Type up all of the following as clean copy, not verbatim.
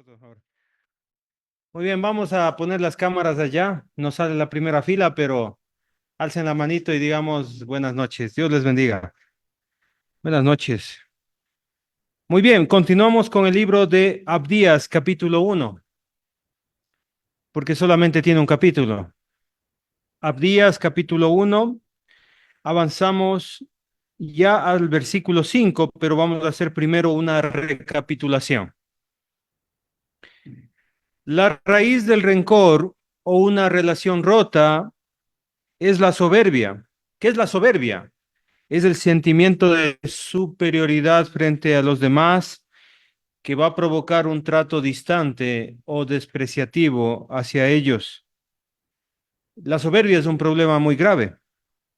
Sordo ahora. Muy bien, vamos a poner las cámaras allá. No sale la primera fila, pero alcen la manito y digamos buenas noches. Dios les bendiga. Buenas noches. Muy bien, continuamos con el libro de Abdías, capítulo uno, porque solamente tiene un capítulo. Abdías, capítulo uno. Avanzamos ya al versículo 5, pero vamos a hacer primero una recapitulación. La raíz del rencor o una relación rota es la soberbia. ¿Qué es la soberbia? Es el sentimiento de superioridad frente a los demás que va a provocar un trato distante o despreciativo hacia ellos. La soberbia es un problema muy grave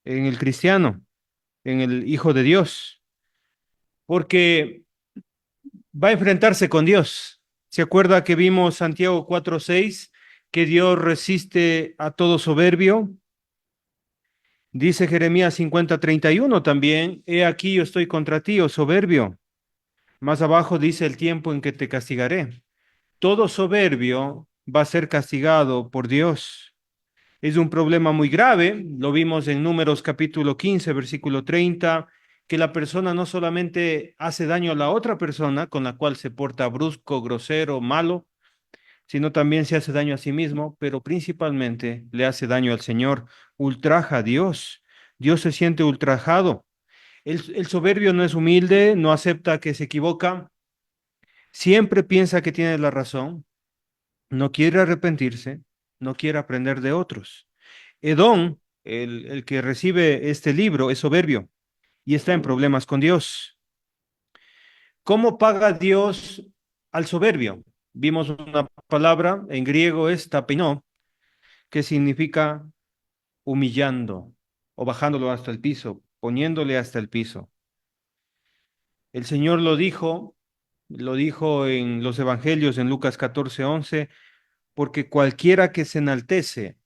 en el cristiano, en el Hijo de Dios, porque va a enfrentarse con Dios. ¿Se acuerda que vimos Santiago 4:6, que Dios resiste a todo soberbio? Dice Jeremías 50:31 también, he aquí yo estoy contra ti, oh soberbio. Más abajo dice el tiempo en que te castigaré. Todo soberbio va a ser castigado por Dios. Es un problema muy grave, lo vimos en Números capítulo 15, versículo 30, que la persona no solamente hace daño a la otra persona con la cual se porta brusco, grosero, malo, sino también se hace daño a sí mismo, pero principalmente le hace daño al Señor, ultraja a Dios. Dios se siente ultrajado. El soberbio no es humilde, no acepta que se equivoca, siempre piensa que tiene la razón, no quiere arrepentirse, no quiere aprender de otros. Edom, el que recibe este libro, es soberbio y está en problemas con Dios. ¿Cómo paga Dios al soberbio? Vimos una palabra en griego, es tapinó, que significa humillando o bajándolo hasta el piso, poniéndole hasta el piso. El Señor lo dijo en los evangelios en Lucas 14:11, porque cualquiera que se enaltece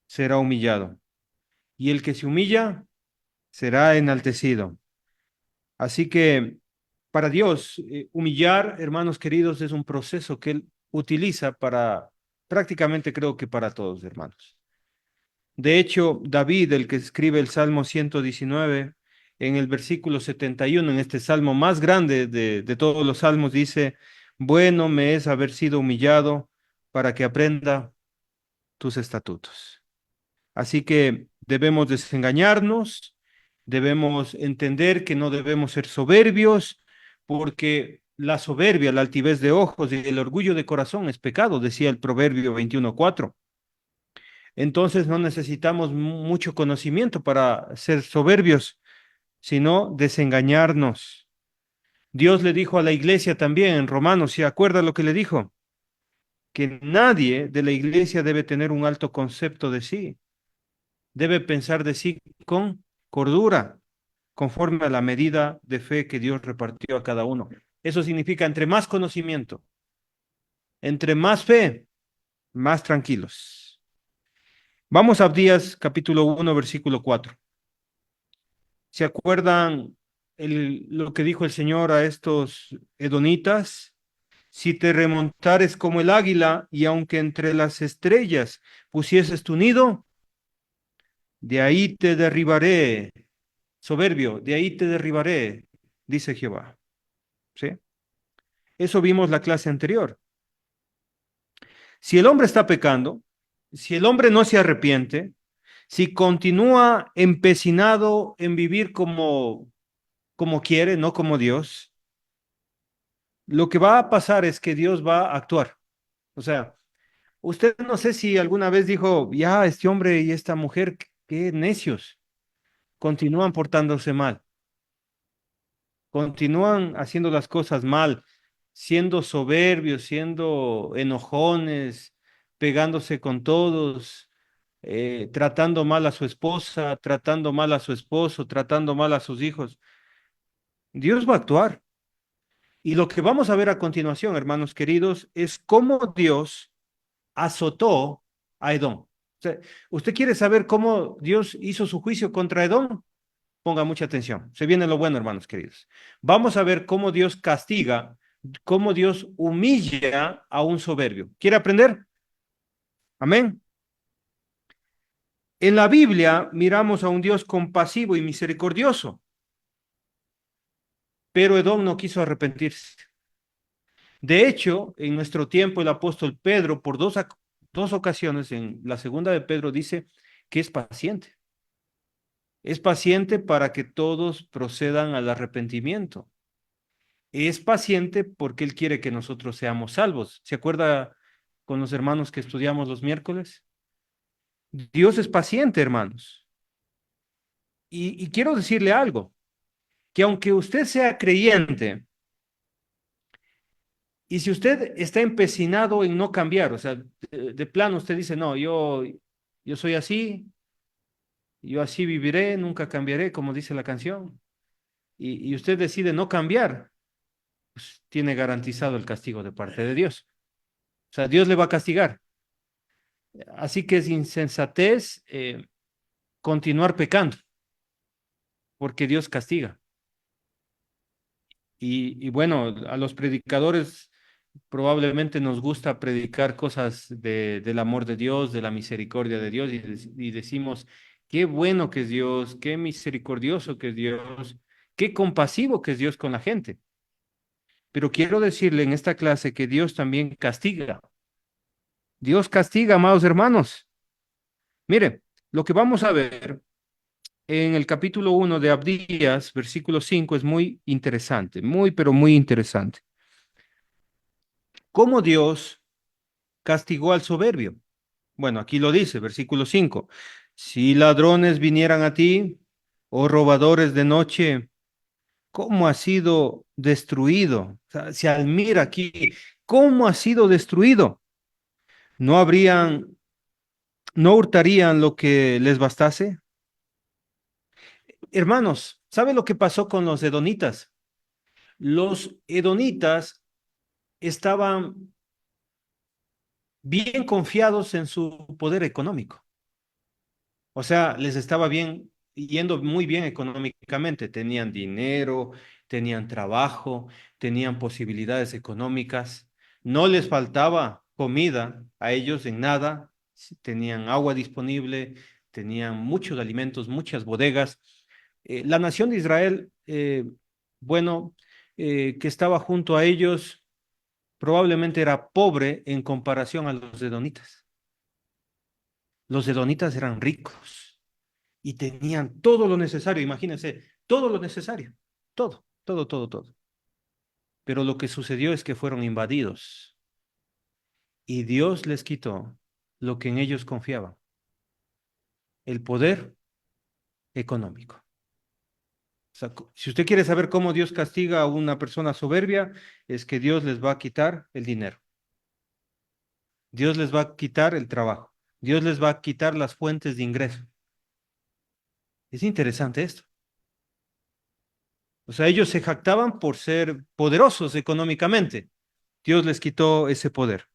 será humillado, y el que se humilla será enaltecido. Así que para Dios, humillar, hermanos queridos, es un proceso que Él utiliza para prácticamente creo que para todos, hermanos. De hecho, David, el que escribe el Salmo 119, en el versículo 71, en este salmo más grande de todos los salmos, dice, bueno me es haber sido humillado para que aprenda tus estatutos. Así que debemos desengañarnos, debemos entender que no debemos ser soberbios, porque la soberbia, la altivez de ojos y el orgullo de corazón es pecado, decía el Proverbio 21:4. Entonces no necesitamos mucho conocimiento para ser soberbios, sino desengañarnos. Dios le dijo a la iglesia también en Romanos, ¿se acuerda lo que le dijo? Que nadie de la iglesia debe tener un alto concepto de sí, debe pensar de sí con cordura, conforme a la medida de fe que Dios repartió a cada uno. Eso significa entre más conocimiento, entre más fe, más tranquilos. Vamos a Abdías capítulo 1, versículo 4. ¿Se acuerdan lo que dijo el Señor a estos edonitas? Si te remontares como el águila y aunque entre las estrellas pusieses tu nido, de ahí te derribaré, soberbio, de ahí te derribaré, dice Jehová. ¿Sí? Eso vimos la clase anterior. Si el hombre está pecando, si el hombre no se arrepiente, si continúa empecinado en vivir como quiere, no como Dios, lo que va a pasar es que Dios va a actuar. O sea, usted no sé si alguna vez dijo, ya, este hombre y esta mujer, qué necios, continúan portándose mal, continúan haciendo las cosas mal, siendo soberbios, siendo enojones, pegándose con todos, tratando mal a su esposa, tratando mal a su esposo, tratando mal a sus hijos. Dios va a actuar. Y lo que vamos a ver a continuación, hermanos queridos, es cómo Dios azotó a Edom. O sea, ¿usted quiere saber cómo Dios hizo su juicio contra Edom? Ponga mucha atención. Se viene lo bueno, hermanos queridos. Vamos a ver cómo Dios castiga cómo Dios humilla a un soberbio. ¿Quiere aprender? Amén. En la Biblia miramos a un Dios compasivo y misericordioso, pero Edom no quiso arrepentirse. De hecho, en nuestro tiempo el apóstol Pedro, por dos ocasiones, en la segunda de Pedro dice que es paciente. Es paciente para que todos procedan al arrepentimiento. Es paciente porque Él quiere que nosotros seamos salvos. ¿Se acuerda con los hermanos que estudiamos los miércoles? Dios es paciente, hermanos. Y quiero decirle algo, que aunque usted sea creyente, y si usted está empecinado en no cambiar, o sea, de plano usted dice, no, yo soy así, yo así viviré, nunca cambiaré, como dice la canción, y usted decide no cambiar, pues tiene garantizado el castigo de parte de Dios. O sea, Dios le va a castigar. Así que es insensatez continuar pecando, porque Dios castiga. Y bueno, a los predicadores probablemente nos gusta predicar cosas del amor de Dios, de la misericordia de Dios, y decimos, qué bueno que es Dios, qué misericordioso que es Dios, qué compasivo que es Dios con la gente. Pero quiero decirle en esta clase que Dios también castiga. Dios castiga, amados hermanos. Mire, lo que vamos a ver en el capítulo 1 de Abdías, versículo 5, es muy interesante, muy, pero muy interesante. ¿Cómo Dios castigó al soberbio? Bueno, aquí lo dice, versículo 5. Si ladrones vinieran a ti, o robadores de noche, ¿cómo ha sido destruido? O sea, se admira aquí, ¿cómo ha sido destruido? ¿No habrían, no hurtarían lo que les bastase? Hermanos, ¿sabe lo que pasó con los edonitas? Los edonitas estaban bien confiados en su poder económico. O sea, les estaba bien, yendo muy bien económicamente. Tenían dinero, tenían trabajo, tenían posibilidades económicas. No les faltaba comida a ellos en nada. Tenían agua disponible, tenían muchos alimentos, muchas bodegas. La nación de Israel, bueno, que estaba junto a ellos, probablemente era pobre en comparación a los edonitas. Los edonitas eran ricos y tenían todo lo necesario, imagínense, todo lo necesario, todo, todo, todo, todo. Pero lo que sucedió es que fueron invadidos y Dios les quitó lo que en ellos confiaban, el poder económico. O sea, si usted quiere saber cómo Dios castiga a una persona soberbia, es que Dios les va a quitar el dinero, Dios les va a quitar el trabajo, Dios les va a quitar las fuentes de ingreso. Es interesante esto. O sea, ellos se jactaban por ser poderosos económicamente. Dios les quitó ese poder.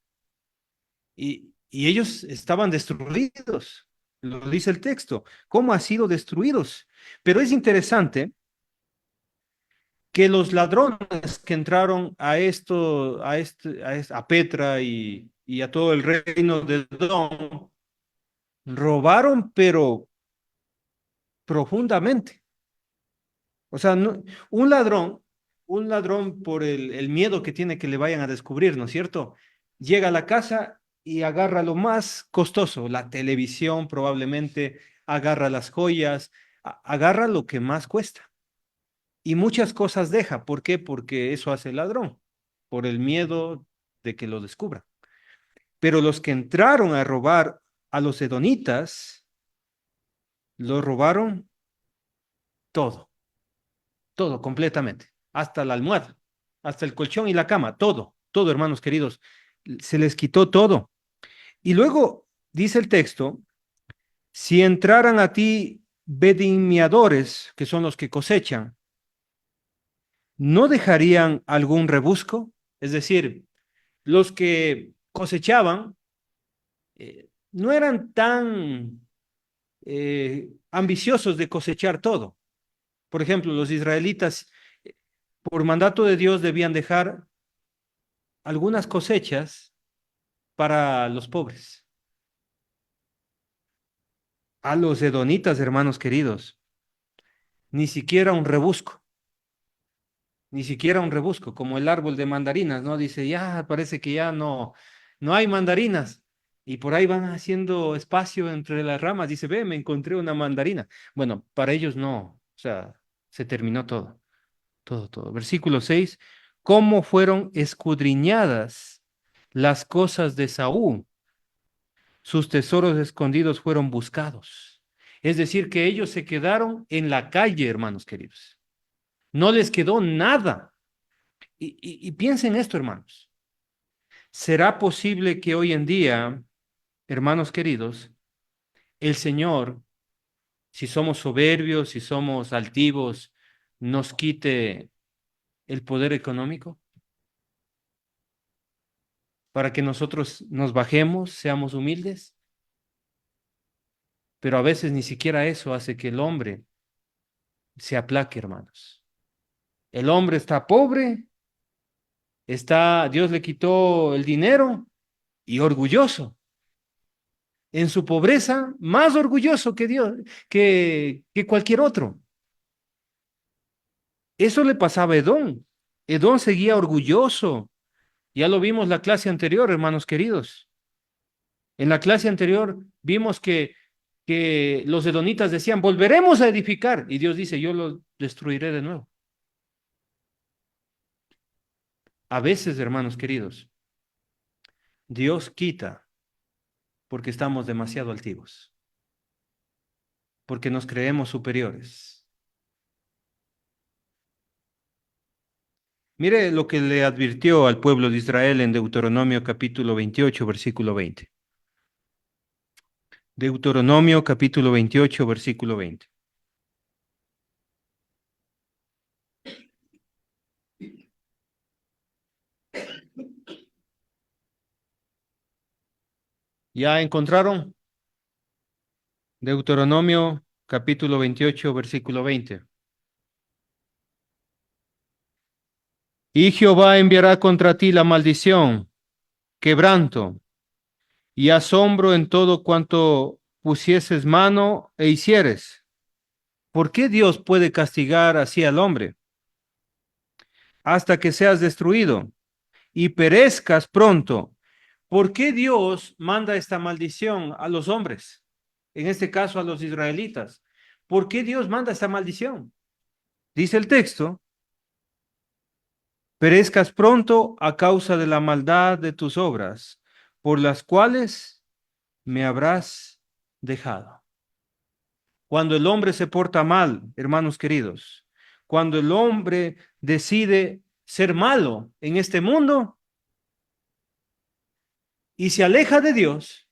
Y ellos estaban destruidos. Lo dice el texto. ¿Cómo han sido destruidos? Pero es interesante que los ladrones que entraron a Petra y a todo el reino de Edom, robaron, pero profundamente. O sea, un ladrón por el miedo que tiene que le vayan a descubrir, ¿no es cierto? Llega a la casa y agarra lo más costoso, la televisión probablemente, agarra las joyas, agarra lo que más cuesta. Y muchas cosas deja. ¿Por qué? Porque eso hace el ladrón, por el miedo de que lo descubra. Pero los que entraron a robar a los edonitas, lo robaron todo. Todo, completamente. Hasta la almohada, hasta el colchón y la cama, todo, todo, hermanos queridos. Se les quitó todo. Y luego dice el texto, si entraran a ti vendimiadores, que son los que cosechan, ¿no dejarían algún rebusco? Es decir, los que cosechaban no eran tan ambiciosos de cosechar todo. Por ejemplo, los israelitas, por mandato de Dios, debían dejar algunas cosechas para los pobres. A los edonitas, hermanos queridos, ni siquiera un rebusco, ni siquiera un rebusco, como el árbol de mandarinas, ¿no? Dice, ya parece que ya no hay mandarinas. Y por ahí van haciendo espacio entre las ramas. Dice, ve, me encontré una mandarina. Bueno, para ellos no, o sea, se terminó todo, todo, todo. Versículo 6, ¿cómo fueron escudriñadas las cosas de Saúl? Sus tesoros escondidos fueron buscados. Es decir, que ellos se quedaron en la calle, hermanos queridos. No les quedó nada. Y piensen esto, hermanos. ¿Será posible que hoy en día, hermanos queridos, el Señor, si somos soberbios, si somos altivos, nos quite el poder económico para que nosotros nos bajemos, seamos humildes? Pero a veces ni siquiera eso hace que el hombre se aplaque, hermanos. El hombre está pobre, Dios le quitó el dinero y orgulloso. En su pobreza, más orgulloso que Dios, que cualquier otro. Eso le pasaba a Edom. Edom seguía orgulloso. Ya lo vimos la clase anterior, hermanos queridos. En la clase anterior vimos que los edonitas decían, volveremos a edificar. Y Dios dice, yo lo destruiré de nuevo. A veces, hermanos queridos, Dios quita porque estamos demasiado altivos, porque nos creemos superiores. Mire lo que le advirtió al pueblo de Israel en Deuteronomio capítulo 28, versículo 20. Deuteronomio capítulo 28, versículo 20. ¿Ya encontraron? Deuteronomio capítulo 28, versículo 20. Y Jehová enviará contra ti la maldición, quebranto y asombro en todo cuanto pusieses mano e hicieres. ¿Por qué Dios puede castigar así al hombre? Hasta que seas destruido y perezcas pronto. ¿Por qué Dios manda esta maldición a los hombres? En este caso a los israelitas. ¿Por qué Dios manda esta maldición? Dice el texto, perezcas pronto a causa de la maldad de tus obras, por las cuales me habrás dejado. Cuando el hombre se porta mal, hermanos queridos, cuando el hombre decide ser malo en este mundo y se aleja de Dios,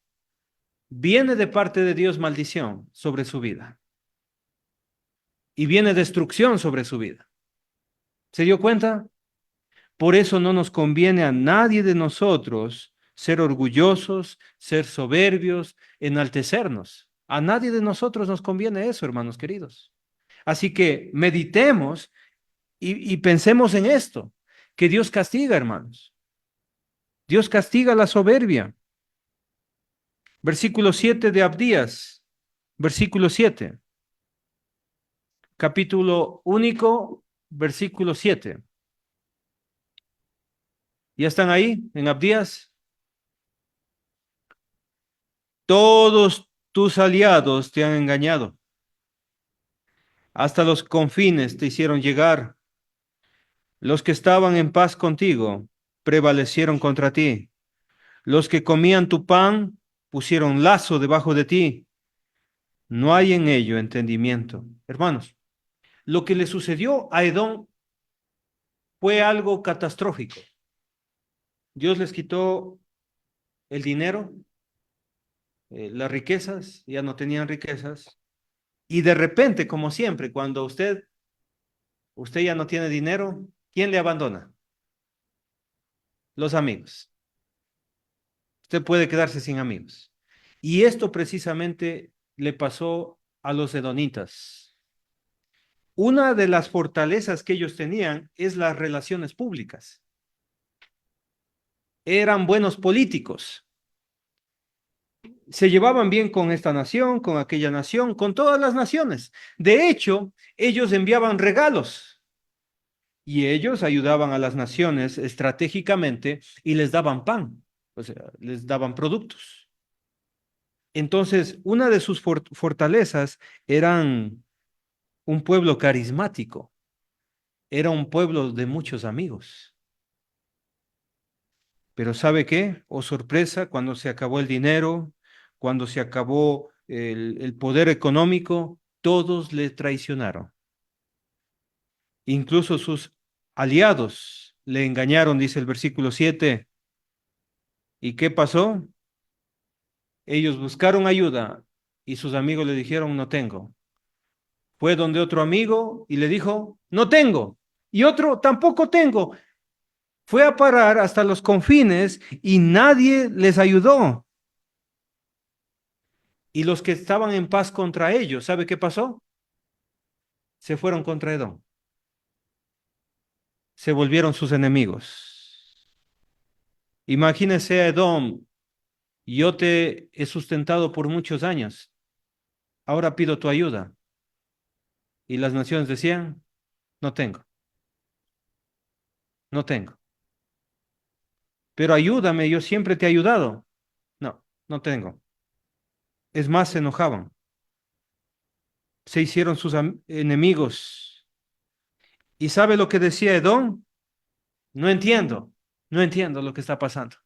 viene de parte de Dios maldición sobre su vida y viene destrucción sobre su vida. ¿Se dio cuenta? Por eso no nos conviene a nadie de nosotros ser orgullosos, ser soberbios, enaltecernos. A nadie de nosotros nos conviene eso, hermanos queridos. Así que meditemos y pensemos en esto, que Dios castiga, hermanos. Dios castiga la soberbia. Versículo 7 de Abdías, versículo 7, capítulo único, versículo 7. ¿Ya están ahí en Abdías? Todos tus aliados te han engañado. Hasta los confines te hicieron llegar. Los que estaban en paz contigo prevalecieron contra ti. Los que comían tu pan pusieron lazo debajo de ti. No hay en ello entendimiento. Hermanos, lo que le sucedió a Edom fue algo catastrófico. Dios les quitó el dinero, las riquezas, ya no tenían riquezas. Y de repente, como siempre, cuando usted ya no tiene dinero, ¿quién le abandona? Los amigos. Usted puede quedarse sin amigos. Y esto precisamente le pasó a los edonitas. Una de las fortalezas que ellos tenían es las relaciones públicas. eran buenos políticos. Se llevaban bien con esta nación, con aquella nación, con todas las naciones. De hecho, ellos enviaban regalos y ellos ayudaban a las naciones estratégicamente y les daban pan, o sea, les daban productos. Entonces, una de sus fortalezas eran un pueblo carismático, era un pueblo de muchos amigos. Pero ¿sabe qué? Oh sorpresa, cuando se acabó el dinero, cuando se acabó el poder económico, todos le traicionaron. Incluso sus aliados le engañaron, dice el versículo 7. ¿Y qué pasó? Ellos buscaron ayuda y sus amigos le dijeron, no tengo. Fue donde otro amigo y le dijo, no tengo. Y otro, tampoco tengo. Fue a parar hasta los confines y nadie les ayudó. Y los que estaban en paz contra ellos, ¿sabe qué pasó? Se fueron contra Edom. Se volvieron sus enemigos. Imagínese a Edom, yo te he sustentado por muchos años, ahora pido tu ayuda. Y las naciones decían, no tengo, no tengo. Pero ayúdame, yo siempre te he ayudado. No, no tengo. Es más, se enojaban, se hicieron sus enemigos. ¿Y sabe lo que decía Edom? No entiendo, no entiendo lo que está pasando.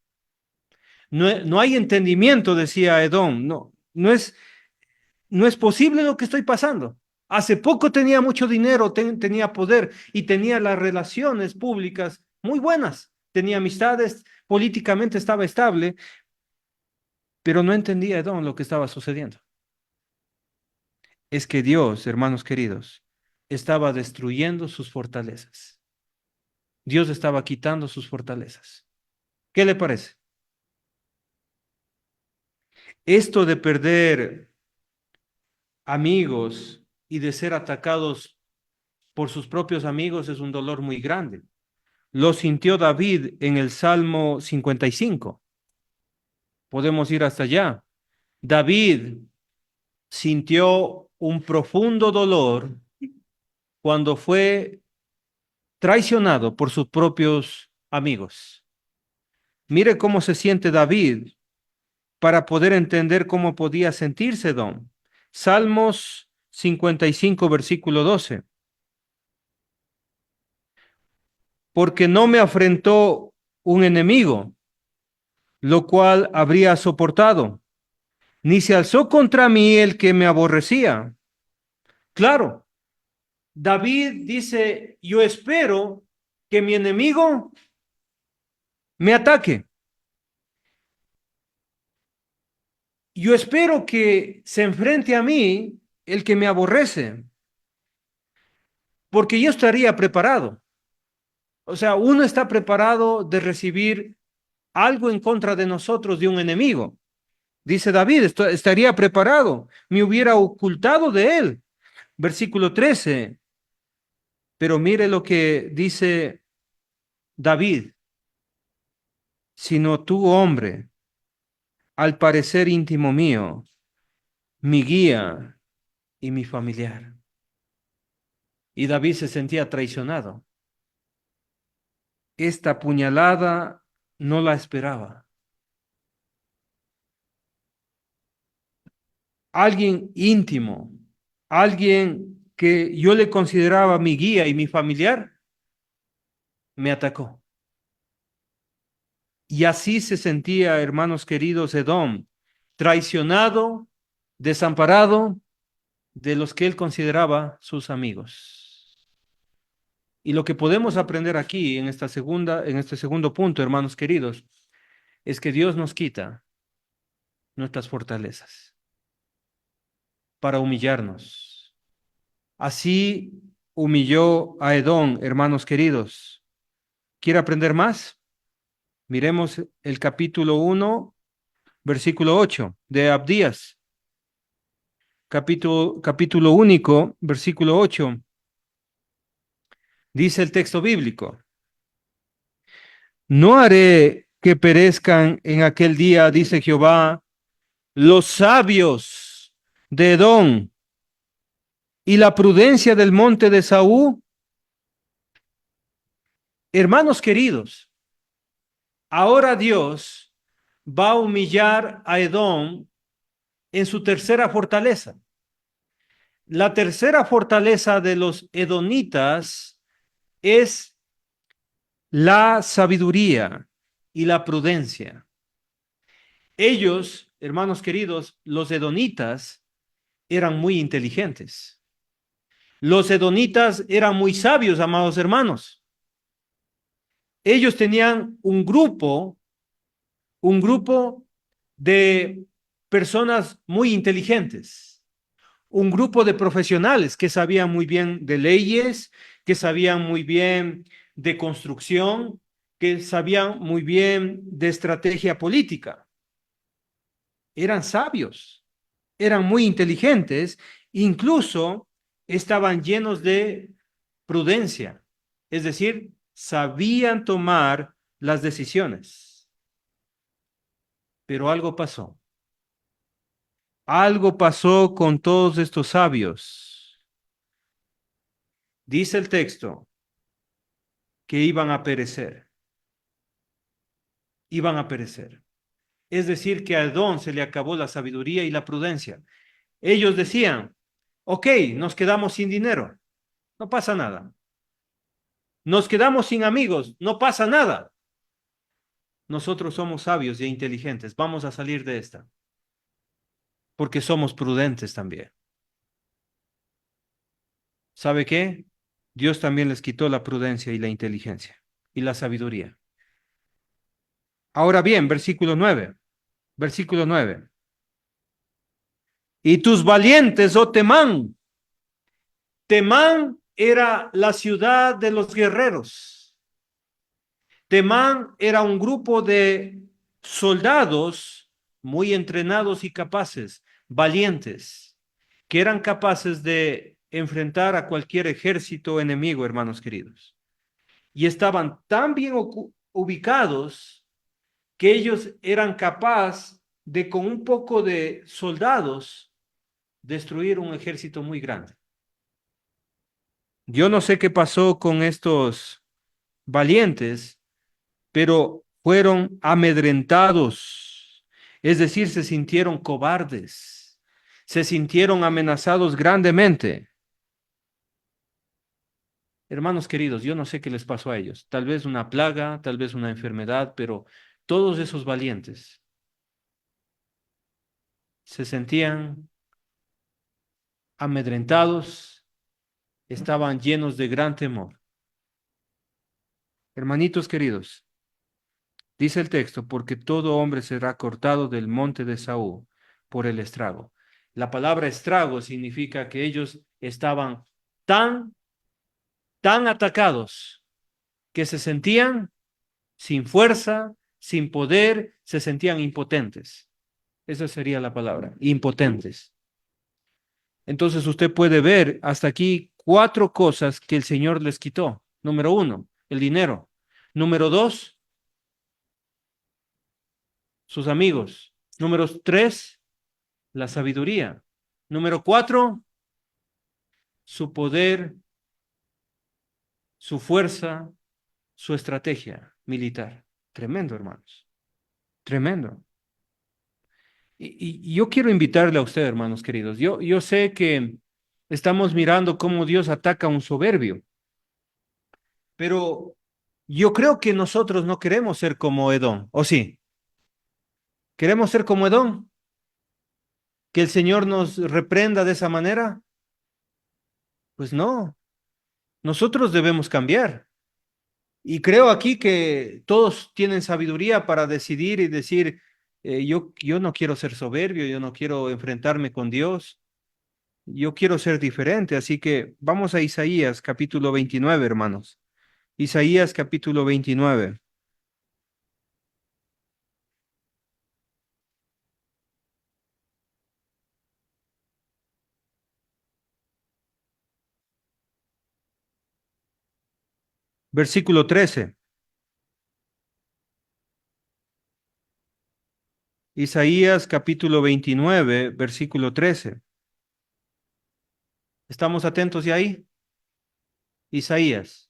No, no hay entendimiento, decía Edom. No, no es posible lo que estoy pasando. Hace poco tenía mucho dinero, tenía poder y tenía las relaciones públicas muy buenas. Tenía amistades, políticamente estaba estable, pero no entendía Edom lo que estaba sucediendo. Es que Dios, hermanos queridos, estaba destruyendo sus fortalezas. Dios estaba quitando sus fortalezas. ¿Qué le parece? Esto de perder amigos y de ser atacados por sus propios amigos es un dolor muy grande. Lo sintió David en el Salmo 55. Podemos ir hasta allá. David sintió un profundo dolor cuando fue traicionado por sus propios amigos. Mire cómo se siente David para poder entender cómo podía sentirse Don. Salmos 55, versículo 12. Porque no me afrentó un enemigo, lo cual habría soportado, ni se alzó contra mí el que me aborrecía. Claro, David dice, yo espero que mi enemigo me ataque. Yo espero que se enfrente a mí el que me aborrece, porque yo estaría preparado. O sea, uno está preparado de recibir algo en contra de nosotros de un enemigo. Dice David, estaría preparado, me hubiera ocultado de él. Versículo 13. Pero mire lo que dice David, sino tú, hombre, al parecer íntimo mío, mi guía y mi familiar. Y David se sentía traicionado. Esta puñalada no la esperaba. Alguien íntimo, alguien que yo le consideraba mi guía y mi familiar, me atacó. Y así se sentía, hermanos queridos, Edom, traicionado, desamparado de los que él consideraba sus amigos. Y lo que podemos aprender aquí en este segundo punto, hermanos queridos, es que Dios nos quita nuestras fortalezas para humillarnos. Así humilló a Edom, hermanos queridos. ¿Quiere aprender más? Miremos el capítulo 1, versículo 8 de Abdías. Capítulo único, versículo 8. Dice el texto bíblico: no haré que perezcan en aquel día, dice Jehová, los sabios de Edom y la prudencia del monte de Saúl. Hermanos queridos, ahora Dios va a humillar a Edom en su tercera fortaleza. La tercera fortaleza de los edonitas es la sabiduría y la prudencia. Ellos, hermanos queridos, los edonitas, eran muy inteligentes. Los edonitas eran muy sabios, amados hermanos. Ellos tenían un grupo de personas muy inteligentes, un grupo de profesionales que sabían muy bien de leyes, que sabían muy bien de construcción, que sabían muy bien de estrategia política. Eran sabios, eran muy inteligentes, incluso estaban llenos de prudencia, es decir, sabían tomar las decisiones. Pero algo pasó. Algo pasó con todos estos sabios. Dice el texto que iban a perecer. Iban a perecer. Es decir, que a Edom se le acabó la sabiduría y la prudencia. Ellos decían, ok, nos quedamos sin dinero, no pasa nada. Nos quedamos sin amigos, no pasa nada. Nosotros somos sabios e inteligentes, vamos a salir de esta, porque somos prudentes también. ¿Sabe qué? Dios también les quitó la prudencia y la inteligencia y la sabiduría. Ahora bien, versículo 9. Y tus valientes, oh Temán. Temán era la ciudad de los guerreros. Temán era un grupo de soldados muy entrenados y capaces, valientes, que eran capaces de enfrentar a cualquier ejército enemigo, hermanos queridos. Y estaban tan bien ubicados que ellos eran capaces de, con un poco de soldados, destruir un ejército muy grande. Yo no sé qué pasó con estos valientes, pero fueron amedrentados, es decir, se sintieron cobardes, se sintieron amenazados grandemente. Hermanos queridos, yo no sé qué les pasó a ellos, tal vez una plaga, tal vez una enfermedad, pero todos esos valientes se sentían amedrentados, estaban llenos de gran temor. Hermanitos queridos, dice el texto, porque todo hombre será cortado del monte de Saúl por el estrago. La palabra estrago significa que ellos estaban tan, tan atacados que se sentían sin fuerza, sin poder, se sentían impotentes. Esa sería la palabra, impotentes. Entonces usted puede ver hasta aquí cuatro cosas que el Señor les quitó. Número uno, el dinero. Número dos, sus amigos. Número tres, la sabiduría. Número cuatro, su poder, su fuerza, su estrategia militar. Tremendo, hermanos. Tremendo. Y yo quiero invitarle a usted, hermanos queridos. Yo sé que estamos mirando cómo Dios ataca a un soberbio, pero yo creo que nosotros no queremos ser como Edom, ¿o sí? ¿Queremos ser como Edom? ¿Que el Señor nos reprenda de esa manera? Pues no, nosotros debemos cambiar. Y creo aquí que todos tienen sabiduría para decidir y decir, yo no quiero ser soberbio, yo no quiero enfrentarme con Dios, yo quiero ser diferente. Así que vamos a Isaías capítulo 29, hermanos. Isaías capítulo 29, versículo 13. Isaías capítulo 29, versículo 13. ¿Estamos atentos de ahí? Isaías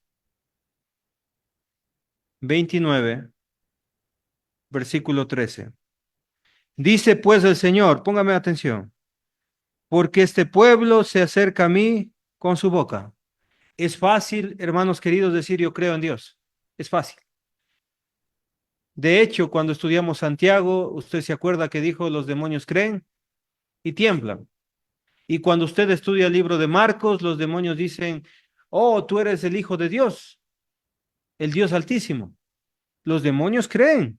29, versículo 13. Dice pues el Señor, póngame atención, porque este pueblo se acerca a mí con su boca. Es fácil, hermanos queridos, decir yo creo en Dios. Es fácil. De hecho, cuando estudiamos Santiago, usted se acuerda que dijo los demonios creen y tiemblan. Y cuando usted estudia el libro de Marcos, los demonios dicen, oh, tú eres el Hijo de Dios, el Dios Altísimo. Los demonios creen.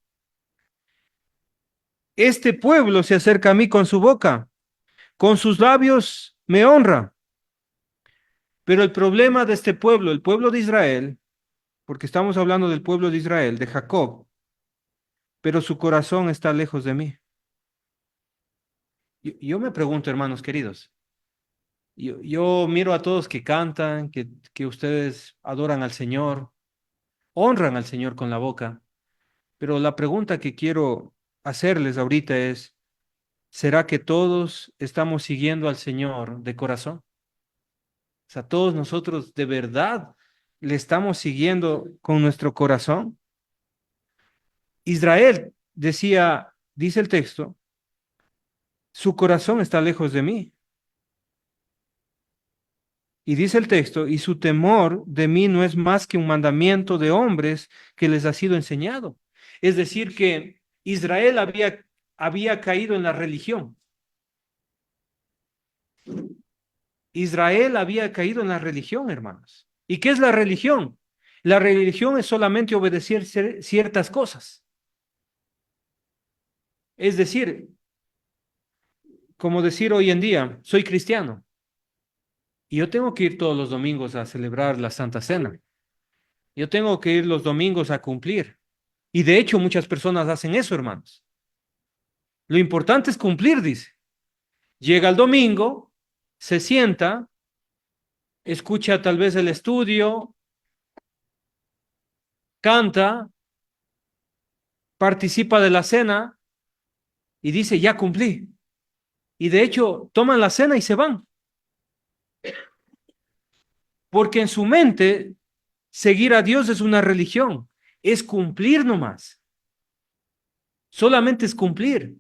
Este pueblo se acerca a mí con su boca, con sus labios me honra. Pero el problema de este pueblo, el pueblo de Israel, porque estamos hablando del pueblo de Israel, de Jacob, pero su corazón está lejos de mí. Yo me pregunto, hermanos queridos, yo miro a todos que cantan, que ustedes adoran al Señor, honran al Señor con la boca, pero la pregunta que quiero hacerles ahorita es, ¿será que todos estamos siguiendo al Señor de corazón? O sea, todos nosotros de verdad le estamos siguiendo con nuestro corazón. Israel decía, dice el texto, su corazón está lejos de mí. Y dice el texto, y su temor de mí no es más que un mandamiento de hombres que les ha sido enseñado. Es decir, que Israel había caído en la religión. Israel había caído en la religión, hermanos. ¿Y qué es la religión? La religión es solamente obedecer ciertas cosas. Es decir, como decir hoy en día, soy cristiano y yo tengo que ir todos los domingos a celebrar la Santa Cena. Yo tengo que ir los domingos a cumplir. Y de hecho muchas personas hacen eso, hermanos. Lo importante es cumplir, dice. Llega el domingo, se sienta, escucha tal vez el estudio, canta, participa de la cena y dice, ya cumplí. Y de hecho toman la cena y se van. Porque en su mente seguir a Dios es una religión, es cumplir nomás. Solamente es cumplir.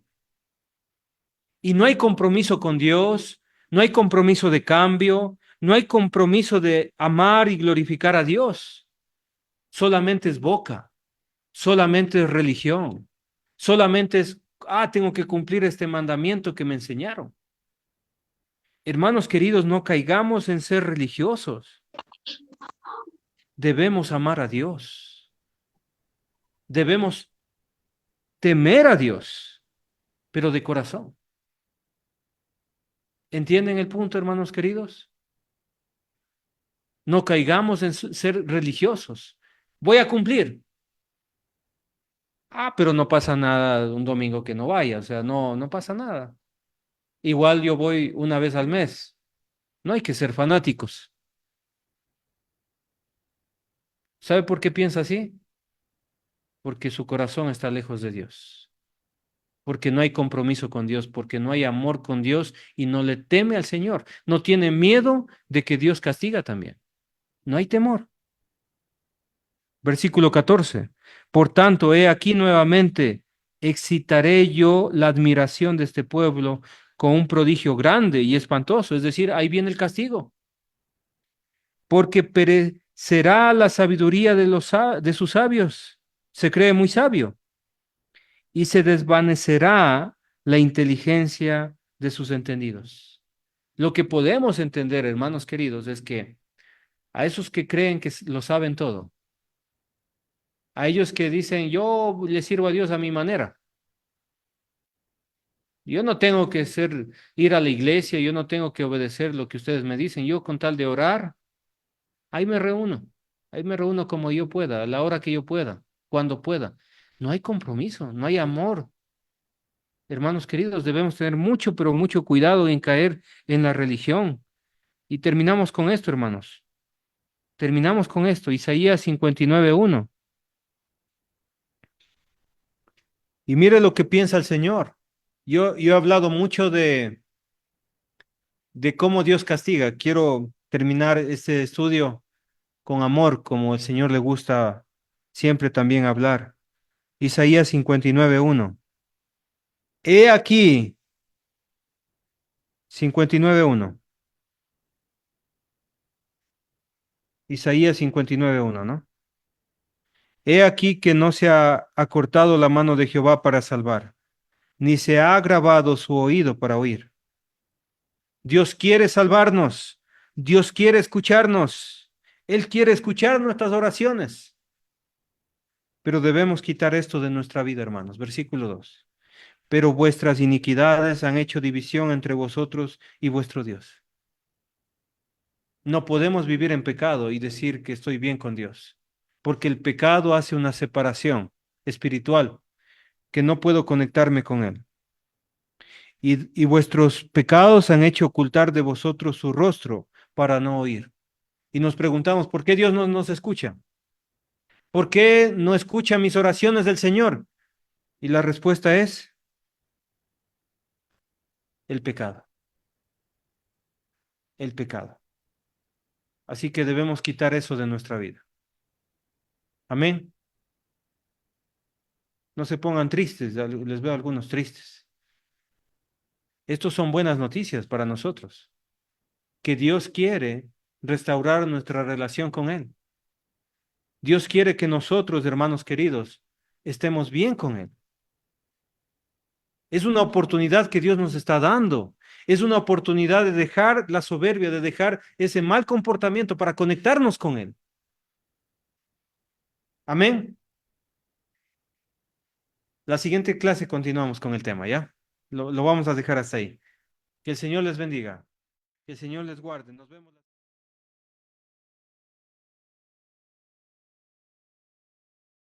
Y no hay compromiso con Dios, no hay compromiso de cambio, no hay compromiso de amar y glorificar a Dios. Solamente es boca, solamente es religión, solamente es, tengo que cumplir este mandamiento que me enseñaron. Hermanos queridos, no caigamos en ser religiosos. Debemos amar a Dios. Debemos temer a Dios, pero de corazón. ¿Entienden el punto, hermanos queridos? No caigamos en ser religiosos. Voy a cumplir. Pero no pasa nada un domingo que no vaya, o sea, no pasa nada. Igual yo voy una vez al mes. No hay que ser fanáticos. ¿Sabe por qué piensa así? Porque su corazón está lejos de Dios. Porque no hay compromiso con Dios, porque no hay amor con Dios y no le teme al Señor. No tiene miedo de que Dios castiga también. No hay temor. Versículo 14. Por tanto, he aquí nuevamente, excitaré yo la admiración de este pueblo con un prodigio grande y espantoso. Es decir, ahí viene el castigo. Porque perecerá la sabiduría de sus sabios. Se cree muy sabio. Y se desvanecerá la inteligencia de sus entendidos. Lo que podemos entender, hermanos queridos, es que a esos que creen que lo saben todo, a ellos que dicen, yo le sirvo a Dios a mi manera. Yo no tengo que ir a la iglesia, yo no tengo que obedecer lo que ustedes me dicen. Yo con tal de orar, ahí me reúno. Ahí me reúno como yo pueda, a la hora que yo pueda, cuando pueda. No hay compromiso, no hay amor. Hermanos queridos, debemos tener mucho, pero mucho cuidado en caer en la religión. Y terminamos con esto, hermanos. Terminamos con esto, Isaías 59:1. Y mire lo que piensa el Señor. Yo he hablado mucho de cómo Dios castiga. Quiero terminar este estudio con amor, como el Señor le gusta siempre también hablar. Isaías 59:1. He aquí, 59:1. Isaías 59:1, ¿no? He aquí que no se ha acortado la mano de Jehová para salvar, ni se ha agravado su oído para oír. Dios quiere salvarnos. Dios quiere escucharnos. Él quiere escuchar nuestras oraciones. Pero debemos quitar esto de nuestra vida, hermanos. Versículo 2. Pero vuestras iniquidades han hecho división entre vosotros y vuestro Dios. No podemos vivir en pecado y decir que estoy bien con Dios, porque el pecado hace una separación espiritual que no puedo conectarme con Él. Y vuestros pecados han hecho ocultar de vosotros su rostro para no oír. Y nos preguntamos, ¿por qué Dios no nos escucha? ¿Por qué no escucha mis oraciones del Señor? Y la respuesta es el pecado, el pecado. Así que debemos quitar eso de nuestra vida. Amén. No se pongan tristes, les veo algunos tristes. Estos son buenas noticias para nosotros, que Dios quiere restaurar nuestra relación con Él. Dios quiere que nosotros, hermanos queridos, estemos bien con Él. Es una oportunidad que Dios nos está dando. Es una oportunidad de dejar la soberbia, de dejar ese mal comportamiento para conectarnos con Él. Amén. La siguiente clase continuamos con el tema, ¿ya? Lo vamos a dejar hasta ahí. Que el Señor les bendiga. Que el Señor les guarde. Nos vemos.